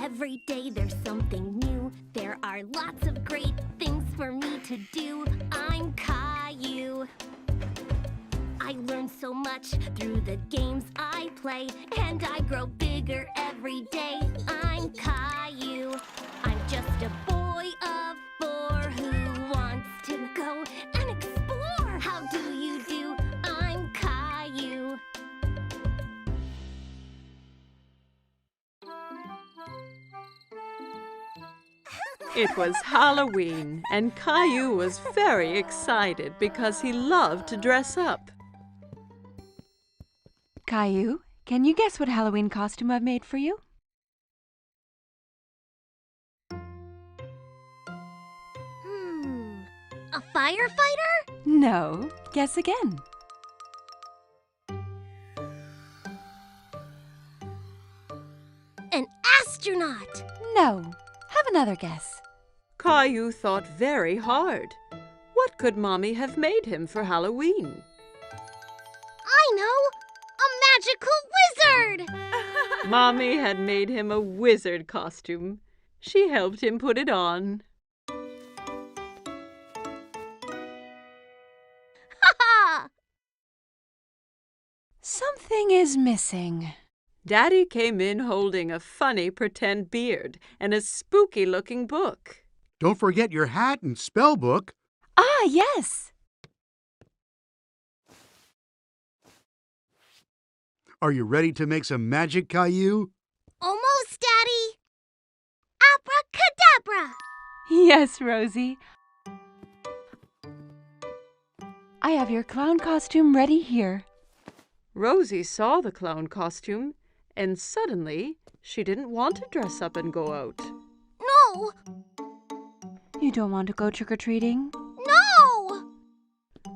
Every day there's something new. There are lots of great things for me to do. I'm Caillou. I learn so much through the games I play, and I grow bigger every day. I'm Caillou. I'm just a boy of 4 who wants to go and explore. How do you do? I'm Caillou. It was Halloween, and Caillou was very excited because he loved to dress up. Caillou, can you guess what Halloween costume I've made for you? A firefighter? No. Guess again. An astronaut? No. Have another guess. Caillou thought very hard. What could Mommy have made him for Halloween? I know! A magical wizard! Mommy had made him a wizard costume. She helped him put it on. Ha! Something is missing. Daddy came in holding a funny pretend beard and a spooky-looking book. Don't forget your hat and spell book. Ah, yes. Are you ready to make some magic, Caillou? Almost, Daddy. Abracadabra! Yes, Rosie. I have your clown costume ready here. Rosie saw the clown costume, and suddenly she didn't want to dress up and go out. No! You don't want to go trick-or-treating? No!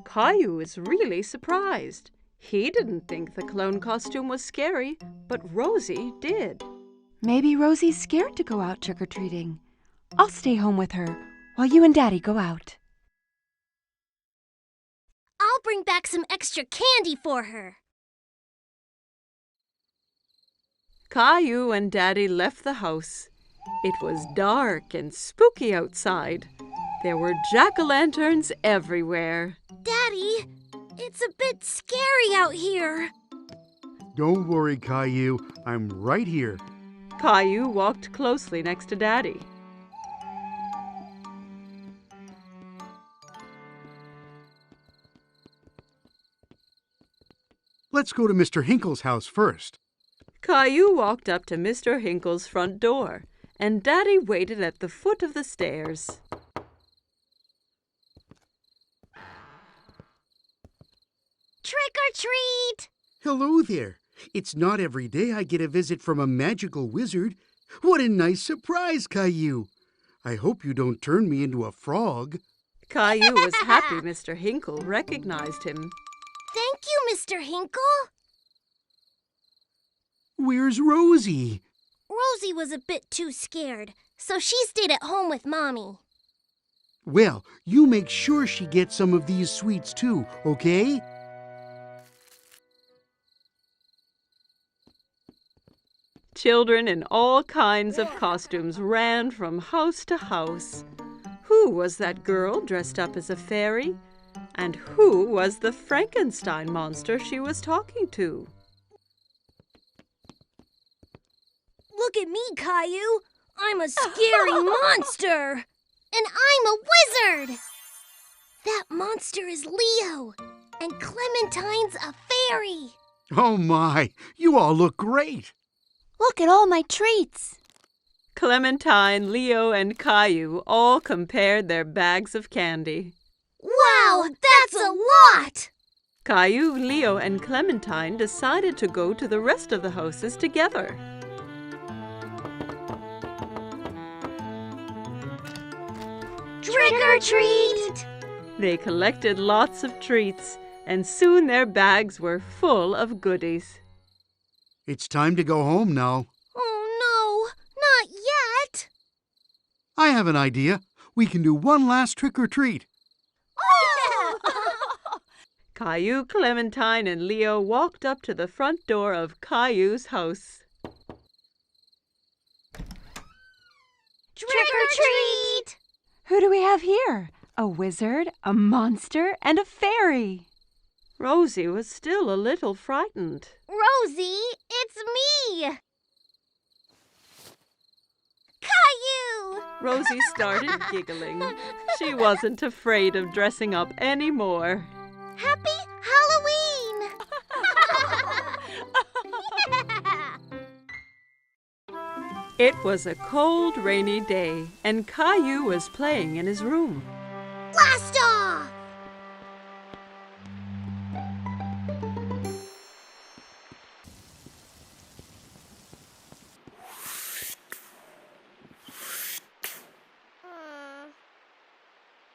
Caillou was really surprised. He didn't think the clown costume was scary, but Rosie did. Maybe Rosie's scared to go out trick-or-treating. I'll stay home with her while you and Daddy go out. I'll bring back some extra candy for her. Caillou and Daddy left the house. It was dark and spooky outside. There were jack-o'-lanterns everywhere. Daddy, it's a bit scary out here. Don't worry, Caillou. I'm right here. Caillou walked closely next to Daddy. Let's go to Mr. Hinkle's house first. Caillou walked up to Mr. Hinkle's front door, and Daddy waited at the foot of the stairs. Trick or treat! Hello there. It's not every day I get a visit from a magical wizard. What a nice surprise, Caillou. I hope you don't turn me into a frog. Caillou was happy Mr. Hinkle recognized him. Thank you, Mr. Hinkle. Where's Rosie? Rosie was a bit too scared, so she stayed at home with Mommy. Well, you make sure she gets some of these sweets too, okay? Children in all kinds of costumes ran from house to house. Who was that girl dressed up as a fairy? And who was the Frankenstein monster she was talking to? Look at me, Caillou. I'm a scary monster. And I'm a wizard. That monster is Leo. And Clementine's a fairy. Oh my, you all look great. Look at all my treats. Clementine, Leo, and Caillou all compared their bags of candy. Wow, that's a lot! Caillou, Leo, and Clementine decided to go to the rest of the houses together. Trick or treat! They collected lots of treats, and soon their bags were full of goodies. It's time to go home now. Oh no, not yet! I have an idea. We can do one last trick or treat. Caillou, Clementine, and Leo walked up to the front door of Caillou's house. treat! Who do we have here? A wizard, a monster, and a fairy. Rosie was still a little frightened. Rosie, it's me! Caillou! Rosie started giggling. She wasn't afraid of dressing up anymore. Happy Halloween! It was a cold, rainy day, and Caillou was playing in his room. Blast off!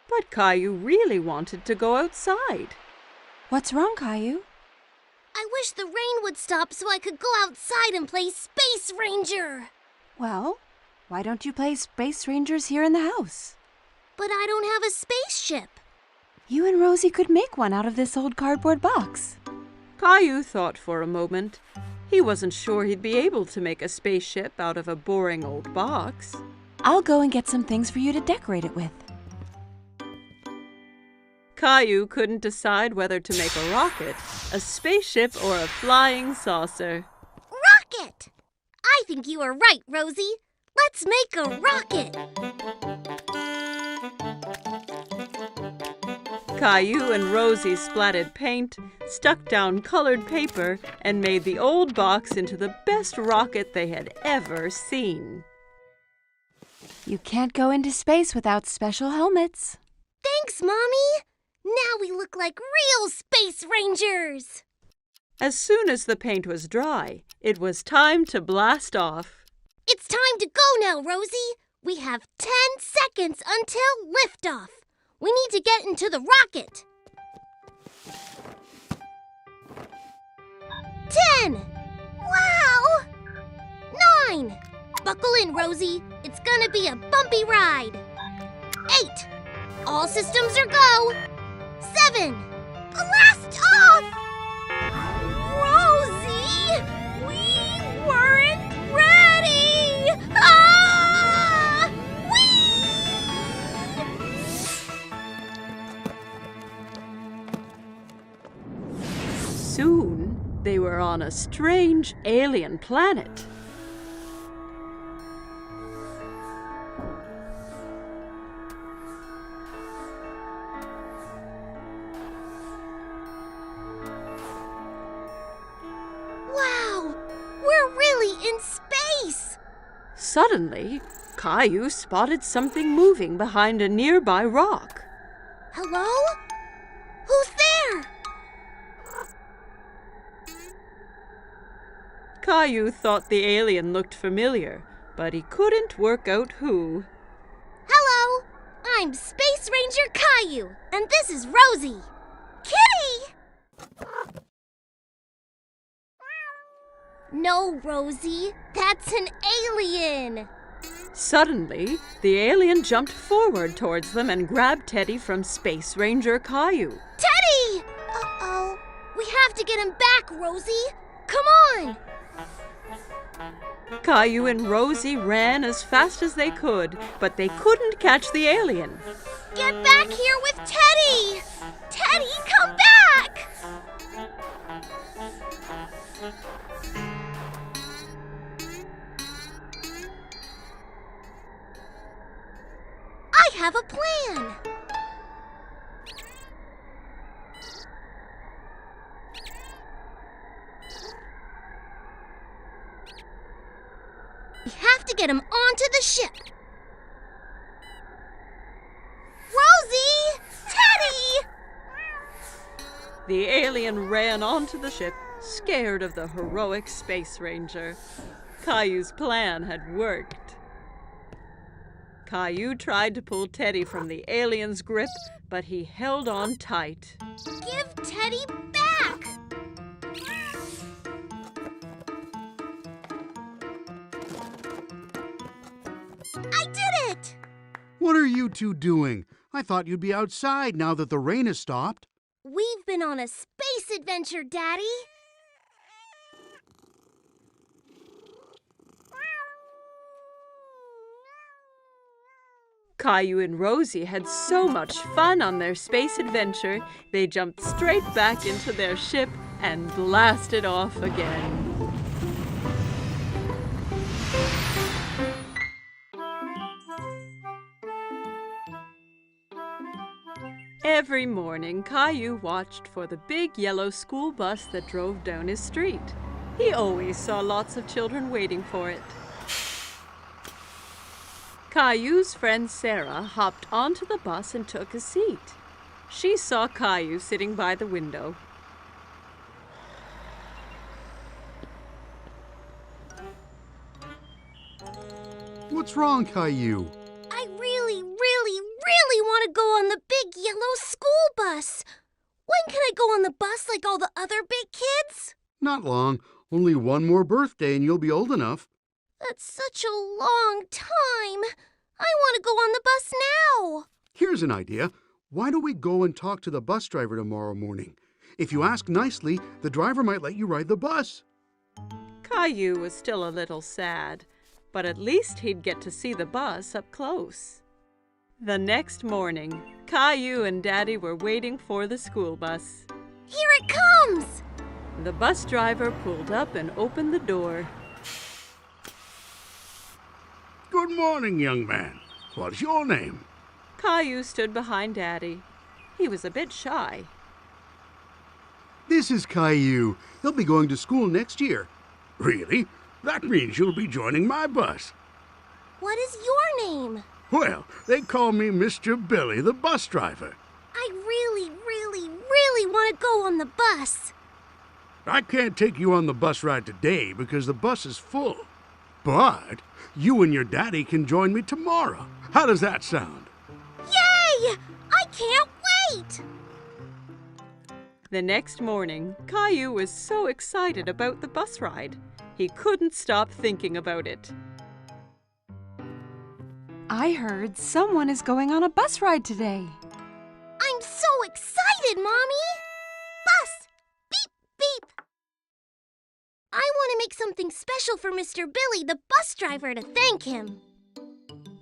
But Caillou really wanted to go outside. What's wrong, Caillou? I wish the rain would stop so I could go outside and play Space Ranger. Well, why don't you play Space Rangers here in the house? But I don't have a spaceship. You and Rosie could make one out of this old cardboard box. Caillou thought for a moment. He wasn't sure he'd be able to make a spaceship out of a boring old box. I'll go and get some things for you to decorate it with. Caillou couldn't decide whether to make a rocket, a spaceship, or a flying saucer. Rocket! I think you are right, Rosie. Let's make a rocket. Caillou and Rosie splatted paint, stuck down colored paper, and made the old box into the best rocket they had ever seen. You can't go into space without special helmets. Thanks, Mommy. Now we look like real Space Rangers. As soon as the paint was dry, it was time to blast off. It's time to go now, Rosie. We have 10 seconds until liftoff. We need to get into the rocket. 10. Wow. 9. Buckle in, Rosie. It's gonna be a bumpy ride. 8. All systems are go. 7. Blast off! Rosie! We weren't ready! Ah! Soon, they were on a strange alien planet. Wow! We're really in space! Suddenly, Caillou spotted something moving behind a nearby rock. Hello? Who's there? Caillou thought the alien looked familiar, but he couldn't work out who. Hello! I'm Space Ranger Caillou, and this is Rosie. Kitty! No, Rosie, that's an alien. Suddenly, the alien jumped forward towards them and grabbed Teddy from Space Ranger Caillou. Teddy! Uh-oh. We have to get him back, Rosie. Come on! Caillou and Rosie ran as fast as they could, but they couldn't catch the alien. Get back here with Teddy! Teddy, come back! I have a plan! We have to get him onto the ship. Rosie! Teddy! The alien ran onto the ship, scared of the heroic Space Ranger. Caillou's plan had worked. Caillou tried to pull Teddy from the alien's grip, but he held on tight. Give Teddy back! I did it! What are you two doing? I thought you'd be outside now that the rain has stopped. We've been on a space adventure, Daddy. Caillou and Rosie had so much fun on their space adventure, they jumped straight back into their ship and blasted off again. Every morning, Caillou watched for the big yellow school bus that drove down his street. He always saw lots of children waiting for it. Caillou's friend Sarah hopped onto the bus and took a seat. She saw Caillou sitting by the window. What's wrong, Caillou? I really want to go on the big yellow school bus. When can I go on the bus like all the other big kids? Not long. Only one more birthday and you'll be old enough. That's such a long time. I want to go on the bus now. Here's an idea. Why don't we go and talk to the bus driver tomorrow morning? If you ask nicely, the driver might let you ride the bus. Caillou was still a little sad, but at least he'd get to see the bus up close. The next morning, Caillou and Daddy were waiting for the school bus. Here it comes! The bus driver pulled up and opened the door. Good morning, young man. What's your name? Caillou stood behind Daddy. He was a bit shy. This is Caillou. He'll be going to school next year. Really? That means you'll be joining my bus. What is your name? Well, they call me Mr. Billy, the bus driver. I really want to go on the bus. I can't take you on the bus ride today because the bus is full. But you and your daddy can join me tomorrow. How does that sound? Yay! I can't wait! The next morning, Caillou was so excited about the bus ride. He couldn't stop thinking about it. I heard someone is going on a bus ride today. I'm so excited, Mommy! Bus! Beep, beep! I want to make something special for Mr. Billy, the bus driver, to thank him.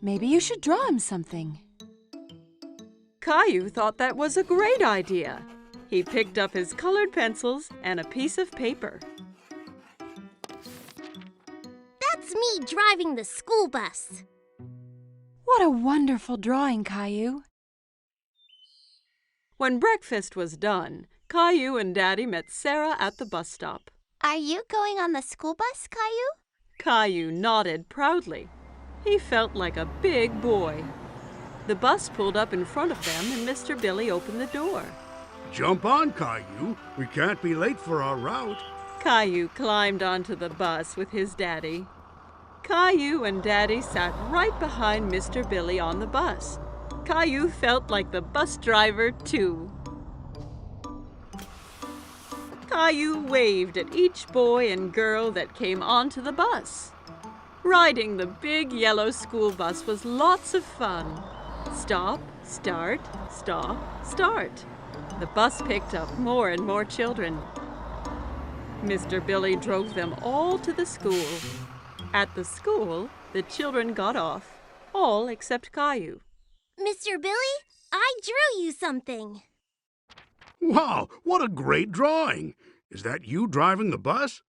Maybe you should draw him something. Caillou thought that was a great idea. He picked up his colored pencils and a piece of paper. That's me driving the school bus. What a wonderful drawing, Caillou. When breakfast was done, Caillou and Daddy met Sarah at the bus stop. Are you going on the school bus, Caillou? Caillou nodded proudly. He felt like a big boy. The bus pulled up in front of them and Mr. Billy opened the door. Jump on, Caillou. We can't be late for our route. Caillou climbed onto the bus with his daddy. Caillou and Daddy sat right behind Mr. Billy on the bus. Caillou felt like the bus driver, too. Caillou waved at each boy and girl that came onto the bus. Riding the big yellow school bus was lots of fun. Stop, start, stop, start. The bus picked up more and more children. Mr. Billy drove them all to the school. At the school, the children got off, all except Caillou. Mr. Billy, I drew you something. Wow, what a great drawing. Is that you driving the bus?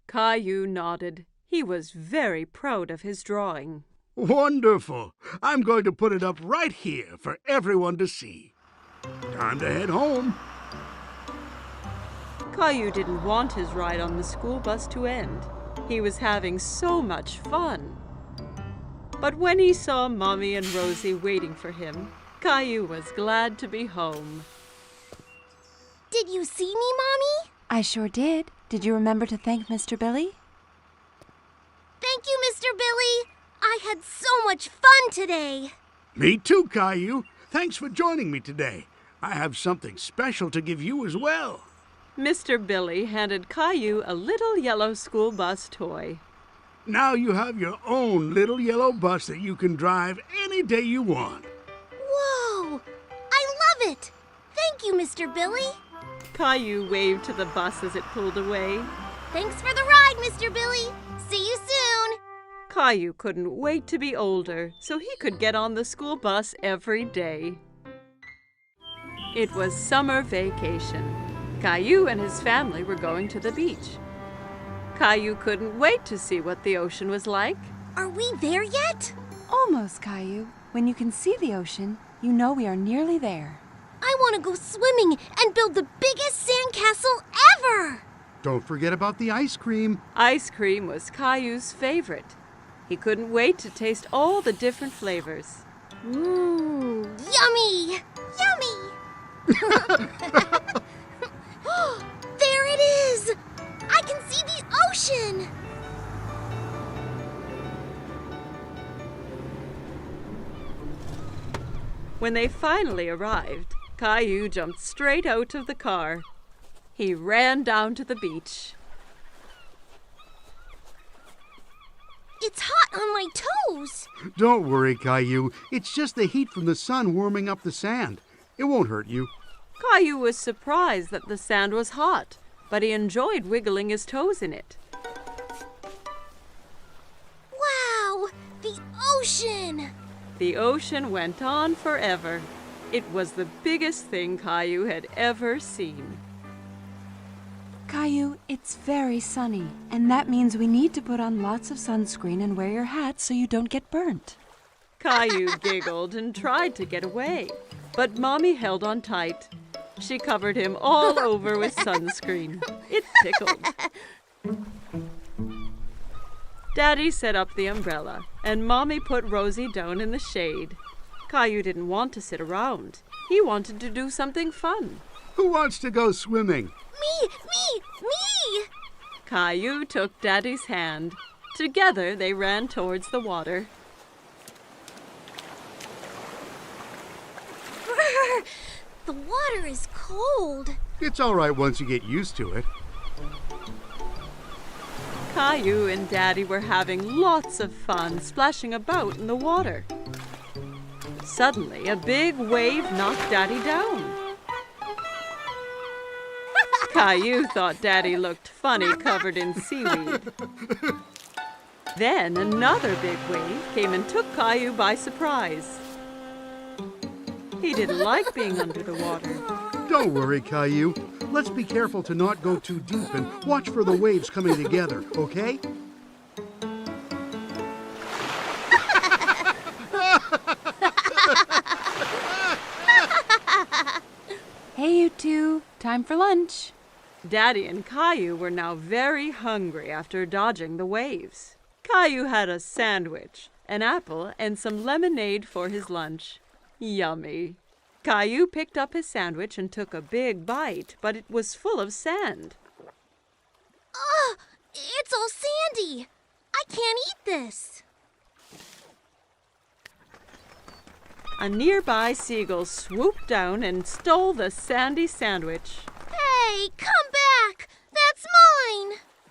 Caillou nodded. He was very proud of his drawing. Wonderful. I'm going to put it up right here for everyone to see. Time to head home. Caillou didn't want his ride on the school bus to end. He was having so much fun. But when he saw Mommy and Rosie waiting for him, Caillou was glad to be home. Did you see me, Mommy? I sure did. Did you remember to thank Mr. Billy? Thank you, Mr. Billy. I had so much fun today. Me too, Caillou. Thanks for joining me today. I have something special to give you as well. Mr. Billy handed Caillou a little yellow school bus toy. Now you have your own little yellow bus that you can drive any day you want. Whoa! I love it! Thank you, Mr. Billy. Caillou waved to the bus as it pulled away. Thanks for the ride, Mr. Billy. See you soon. Caillou couldn't wait to be older so he could get on the school bus every day. It was summer vacation. Caillou and his family were going to the beach. Caillou couldn't wait to see what the ocean was like. Are we there yet? Almost, Caillou. When you can see the ocean, you know we are nearly there. I want to go swimming and build the biggest sandcastle ever! Don't forget about the ice cream. Ice cream was Caillou's favorite. He couldn't wait to taste all the different flavors. Mmm, yummy! Yummy! There it is! I can see the ocean! When they finally arrived, Caillou jumped straight out of the car. He ran down to the beach. It's hot on my toes! Don't worry, Caillou. It's just the heat from the sun warming up the sand. It won't hurt you. Caillou was surprised that the sand was hot, but he enjoyed wiggling his toes in it. Wow! The ocean! The ocean went on forever. It was the biggest thing Caillou had ever seen. Caillou, it's very sunny, and that means we need to put on lots of sunscreen and wear your hat so you don't get burnt. Caillou giggled and tried to get away, but Mommy held on tight. She covered him all over with sunscreen. It tickled. Daddy set up the umbrella, and Mommy put Rosie down in the shade. Caillou didn't want to sit around. He wanted to do something fun. Who wants to go swimming? Me! Caillou took Daddy's hand. Together they ran towards the water. Brr, the water is cold. It's all right once you get used to it. Caillou and Daddy were having lots of fun splashing about in the water. Suddenly, a big wave knocked Daddy down. Caillou thought Daddy looked funny covered in seaweed. Then another big wave came and took Caillou by surprise. He didn't like being under the water. Don't worry, Caillou. Let's be careful to not go too deep and watch for the waves coming together, okay? Hey, you two. Time for lunch. Daddy and Caillou were now very hungry after dodging the waves. Caillou had a sandwich, an apple, and some lemonade for his lunch. Yummy. Caillou picked up his sandwich and took a big bite, but it was full of sand. Ugh, it's all sandy. I can't eat this. A nearby seagull swooped down and stole the sandy sandwich. Hey, come back! That's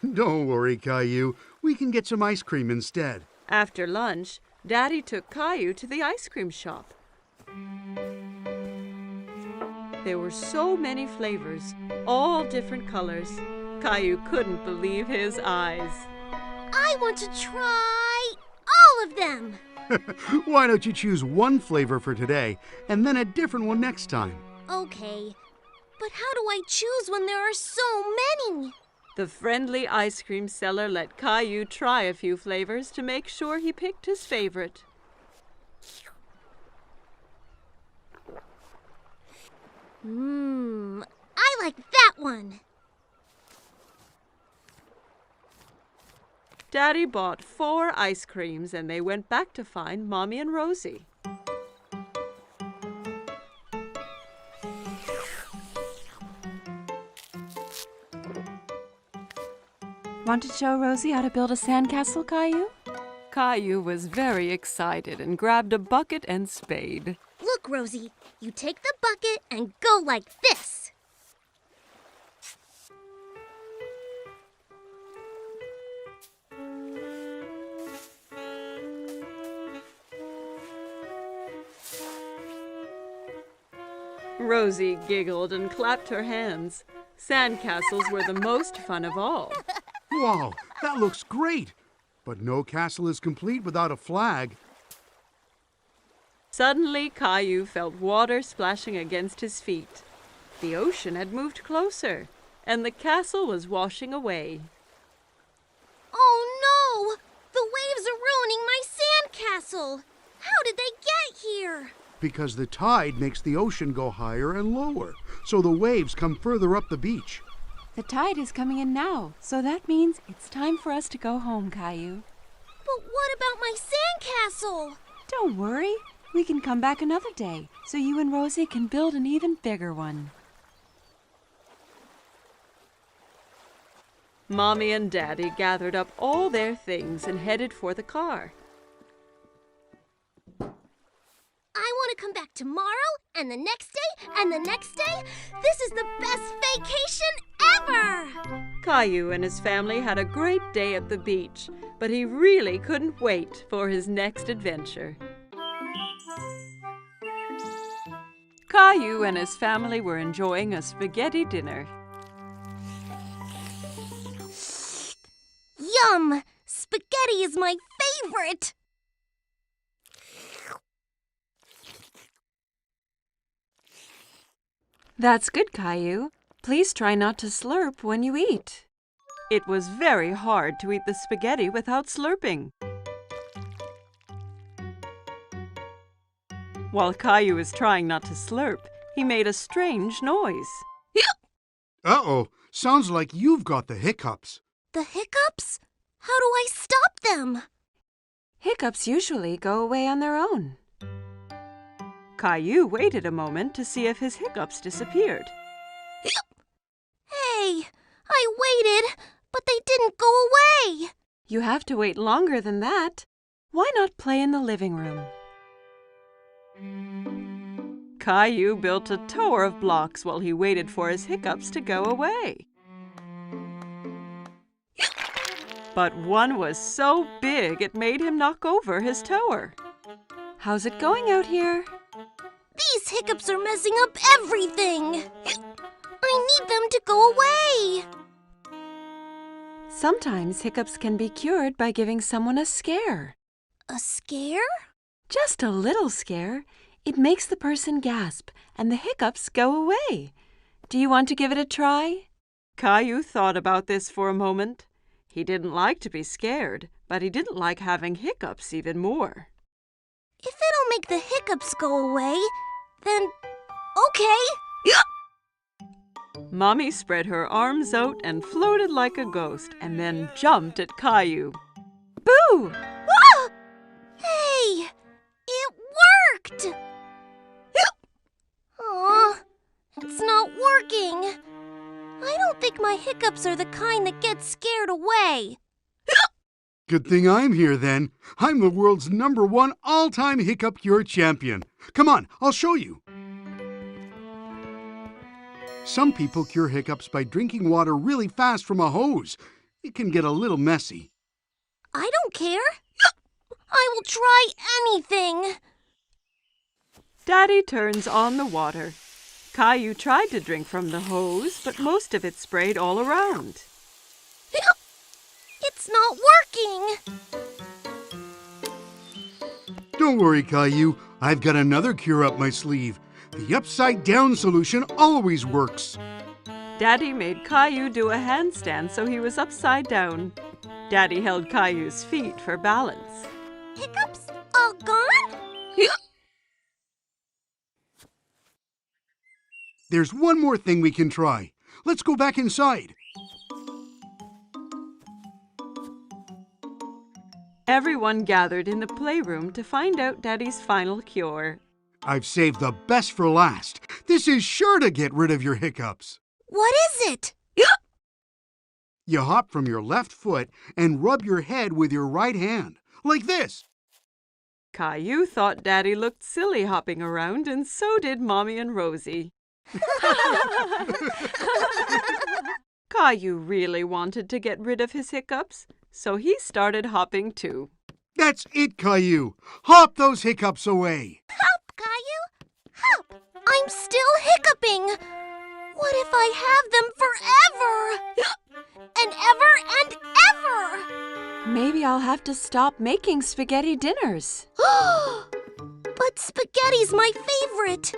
mine! Don't worry, Caillou. We can get some ice cream instead. After lunch, Daddy took Caillou to the ice cream shop. There were so many flavors, all different colors. Caillou couldn't believe his eyes. I want to try all of them. Why don't you choose one flavor for today and then a different one next time? Okay, but how do I choose when there are so many? The friendly ice cream seller let Caillou try a few flavors to make sure he picked his favorite. I like that one. Daddy bought 4 ice creams and they went back to find Mommy and Rosie. Want to show Rosie how to build a sandcastle, Caillou? Caillou was very excited and grabbed a bucket and spade. Look, Rosie, you take the bucket and go like this. Rosie giggled and clapped her hands. Sandcastles were the most fun of all. Wow, that looks great. But no castle is complete without a flag. Suddenly, Caillou felt water splashing against his feet. The ocean had moved closer, and the castle was washing away. Oh no! The waves are ruining my sandcastle! How did they get here? Because the tide makes the ocean go higher and lower, so the waves come further up the beach. The tide is coming in now, so that means it's time for us to go home, Caillou. But what about my sandcastle? Don't worry. We can come back another day, so you and Rosie can build an even bigger one. Mommy and Daddy gathered up all their things and headed for the car. I want to come back tomorrow, and the next day, and the next day. This is the best vacation ever! Caillou and his family had a great day at the beach, but he really couldn't wait for his next adventure. Caillou and his family were enjoying a spaghetti dinner. Yum! Spaghetti is my favorite! That's good, Caillou. Please try not to slurp when you eat. It was very hard to eat the spaghetti without slurping. While Caillou was trying not to slurp, he made a strange noise. Uh-oh, sounds like you've got the hiccups. The hiccups? How do I stop them? Hiccups usually go away on their own. Caillou waited a moment to see if his hiccups disappeared. Hey, I waited, but they didn't go away. You have to wait longer than that. Why not play in the living room? Caillou built a tower of blocks while he waited for his hiccups to go away. But one was so big it made him knock over his tower. How's it going out here? These hiccups are messing up everything. I need them to go away. Sometimes hiccups can be cured by giving someone a scare. A scare? Just a little scare. It makes the person gasp, and the hiccups go away. Do you want to give it a try? Caillou thought about this for a moment. He didn't like to be scared, but he didn't like having hiccups even more. If it'll make the hiccups go away, then okay. Mommy spread her arms out and floated like a ghost, and then jumped at Caillou. Boo! Ah! Hey, it worked! Aw, it's not working. I don't think my hiccups are the kind that get scared away. Good thing I'm here then. I'm the world's #1 all-time hiccup cure champion. Come on, I'll show you. Some people cure hiccups by drinking water really fast from a hose. It can get a little messy. I don't care. I will try anything. Daddy turns on the water. Caillou tried to drink from the hose, but most of it sprayed all around. It's not working. Don't worry, Caillou. I've got another cure up my sleeve. The upside-down solution always works. Daddy made Caillou do a handstand so he was upside down. Daddy held Caillou's feet for balance. Hiccups all gone? There's one more thing we can try. Let's go back inside. Everyone gathered in the playroom to find out Daddy's final cure. I've saved the best for last. This is sure to get rid of your hiccups. What is it? You hop from your left foot and rub your head with your right hand, like this. Caillou thought Daddy looked silly hopping around, and so did Mommy and Rosie. Caillou really wanted to get rid of his hiccups, so he started hopping too. That's it, Caillou. Hop those hiccups away. Hop, Caillou. Hop. I'm still hiccuping. What if I have them forever? And ever and ever? Maybe I'll have to stop making spaghetti dinners. But spaghetti's my favorite.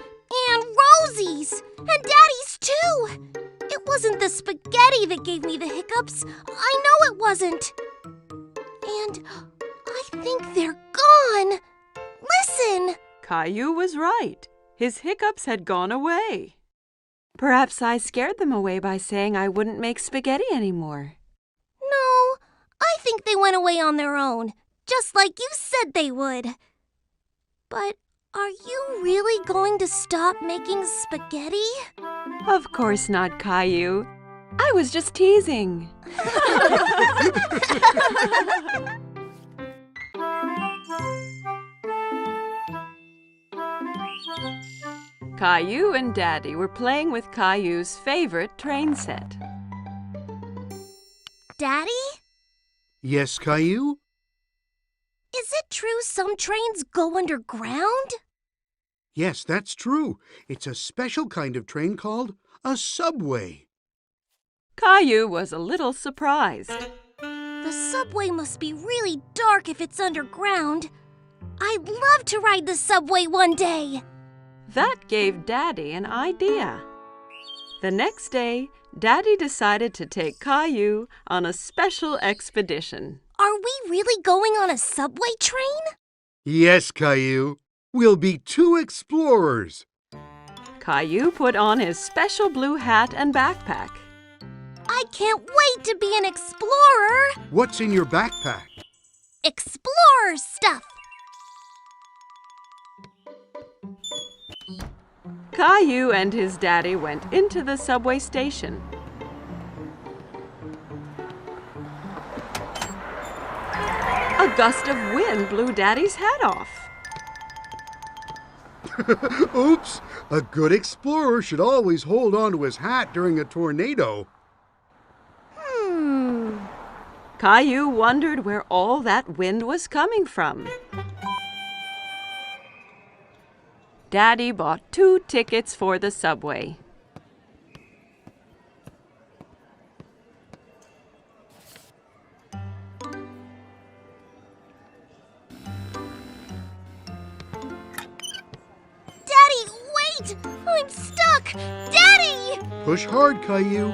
And Rosie's. And Daddy's too. It wasn't the spaghetti that gave me the hiccups. I know it wasn't. And I think they're gone. Listen. Caillou was right. His hiccups had gone away. Perhaps I scared them away by saying I wouldn't make spaghetti anymore. No, I think they went away on their own, just like you said they would. But are you really going to stop making spaghetti? Of course not, Caillou. I was just teasing. Caillou and Daddy were playing with Caillou's favorite train set. Daddy? Yes, Caillou? Is it true some trains go underground? Yes, that's true. It's a special kind of train called a subway. Caillou was a little surprised. The subway must be really dark if it's underground. I'd love to ride the subway one day. That gave Daddy an idea. The next day, Daddy decided to take Caillou on a special expedition. Are we really going on a subway train? Yes, Caillou. We'll be 2 explorers. Caillou put on his special blue hat and backpack. I can't wait to be an explorer. What's in your backpack? Explorer stuff. Caillou and his daddy went into the subway station. A gust of wind blew Daddy's hat off. Oops! A good explorer should always hold on to his hat during a tornado. Caillou wondered where all that wind was coming from. Daddy bought 2 tickets for the subway. Daddy, wait! I'm stuck! Daddy! Push hard, Caillou.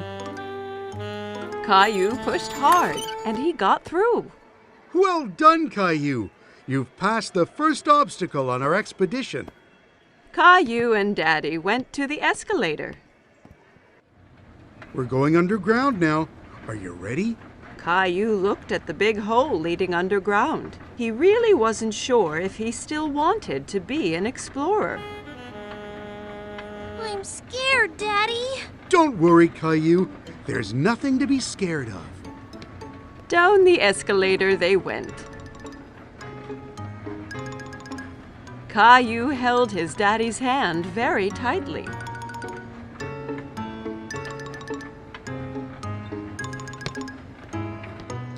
Caillou pushed hard, and he got through. Well done, Caillou. You've passed the first obstacle on our expedition. Caillou and Daddy went to the escalator. We're going underground now. Are you ready? Caillou looked at the big hole leading underground. He really wasn't sure if he still wanted to be an explorer. I'm scared, Daddy. Don't worry, Caillou. There's nothing to be scared of. Down the escalator they went. Caillou held his daddy's hand very tightly.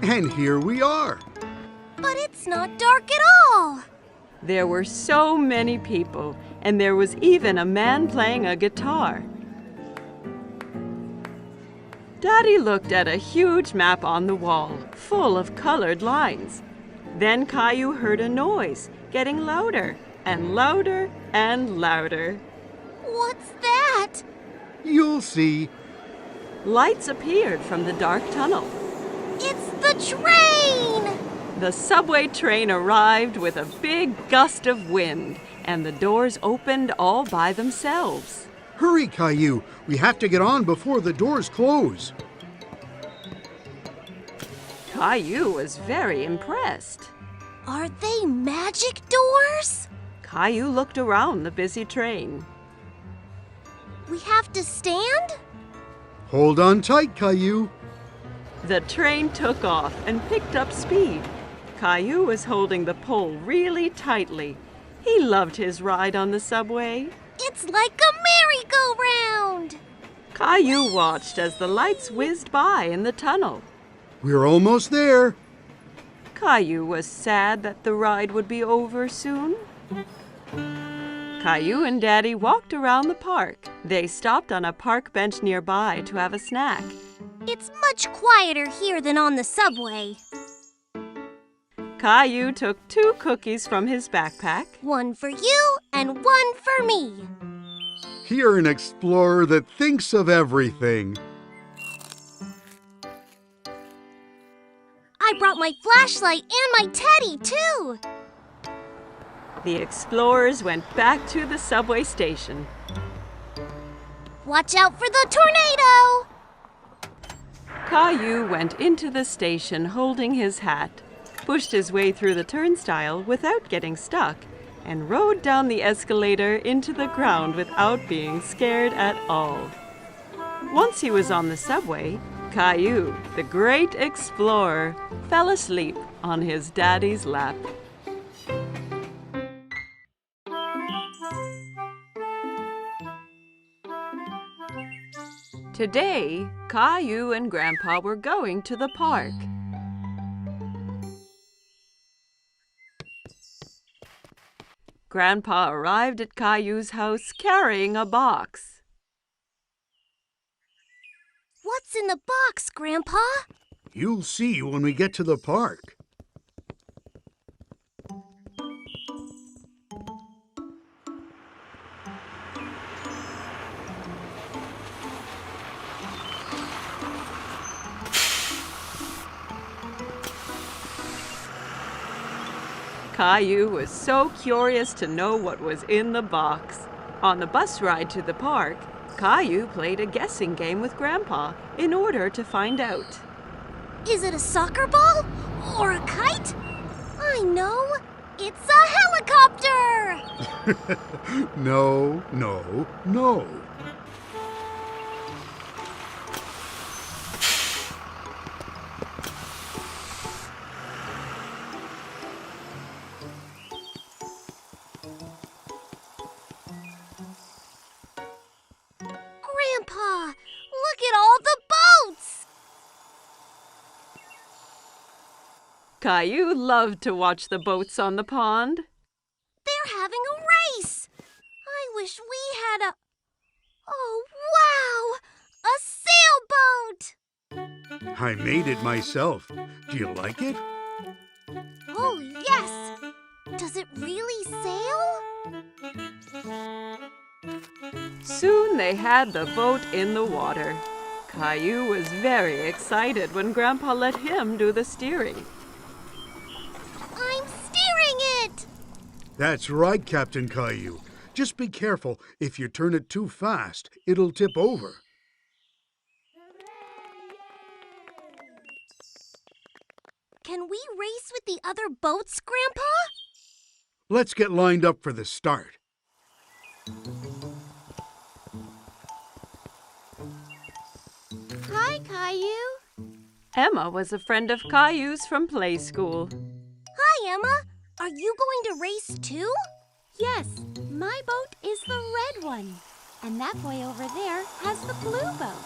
And here we are. But it's not dark at all. There were so many people, and there was even a man playing a guitar. Daddy looked at a huge map on the wall, full of colored lines. Then Caillou heard a noise, getting louder and louder and louder. What's that? You'll see. Lights appeared from the dark tunnel. It's the train! The subway train arrived with a big gust of wind, and the doors opened all by themselves. Hurry, Caillou. We have to get on before the doors close. Caillou was very impressed. Are they magic doors? Caillou looked around the busy train. We have to stand? Hold on tight, Caillou. The train took off and picked up speed. Caillou was holding the pole really tightly. He loved his ride on the subway. It's like a merry-go-round! Caillou watched as the lights whizzed by in the tunnel. We're almost there. Caillou was sad that the ride would be over soon. Caillou and Daddy walked around the park. They stopped on a park bench nearby to have a snack. It's much quieter here than on the subway. Caillou took 2 cookies from his backpack. One for you and one for me. You're an explorer that thinks of everything. I brought my flashlight and my teddy, too. The explorers went back to the subway station. Watch out for the tornado! Caillou went into the station holding his hat, pushed his way through the turnstile without getting stuck, and rode down the escalator into the ground without being scared at all. Once he was on the subway, Caillou, the great explorer, fell asleep on his daddy's lap. Today, Caillou and Grandpa were going to the park. Grandpa arrived at Caillou's house carrying a box. What's in the box, Grandpa? You'll see when we get to the park. Caillou was so curious to know what was in the box. On the bus ride to the park, Caillou played a guessing game with Grandpa in order to find out. Is it a soccer ball or a kite? I know. It's a helicopter! No, no, no. Grandpa, look at all the boats! Caillou loved to watch the boats on the pond. They're having a race! I wish we had a... Oh, wow! A sailboat! I made it myself. Do you like it? Oh, yes! Does it really sail? Soon they had the boat in the water. Caillou was very excited when Grandpa let him do the steering. I'm steering it! That's right, Captain Caillou. Just be careful. If you turn it too fast, it'll tip over. Can we race with the other boats, Grandpa? Let's get lined up for the start. Hi, Caillou. Emma was a friend of Caillou's from play school. Hi, Emma. Are you going to race too? Yes, my boat is the red one. And that boy over there has the blue boat.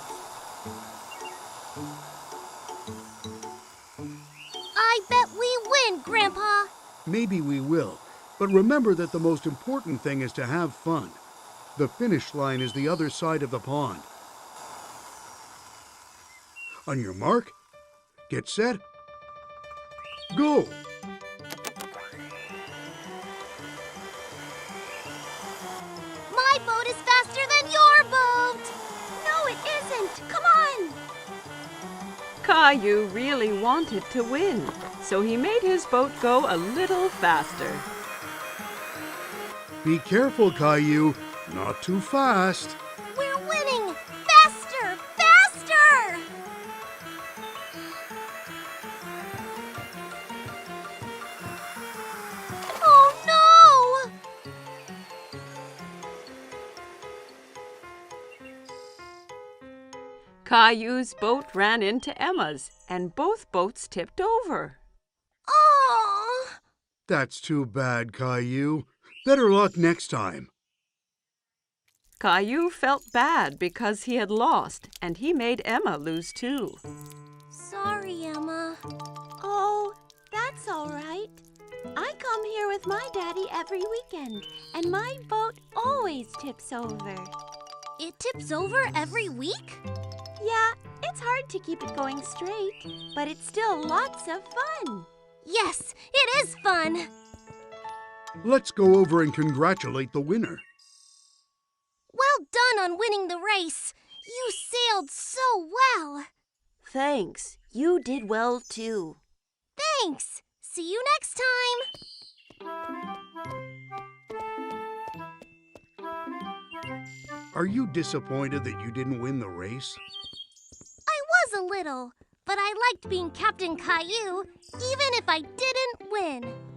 I bet we win, Grandpa. Maybe we will. But remember that the most important thing is to have fun. The finish line is the other side of the pond. On your mark, get set, go! My boat is faster than your boat. No, it isn't. Come on. Caillou really wanted to win, so he made his boat go a little faster. Be careful, Caillou. Not too fast. We're winning. Faster, faster! Oh, no! Caillou's boat ran into Emma's, and both boats tipped over. Oh! That's too bad, Caillou. Better luck next time. Caillou felt bad because he had lost, and he made Emma lose too. Sorry, Emma. Oh, that's all right. I come here with my daddy every weekend, and my boat always tips over. It tips over every week? Yeah, it's hard to keep it going straight, but it's still lots of fun. Yes, it is fun. Let's go over and congratulate the winner. Well done on winning the race. You sailed so well. Thanks. You did well, too. Thanks. See you next time. Are you disappointed that you didn't win the race? I was a little, but I liked being Captain Caillou, even if I didn't win.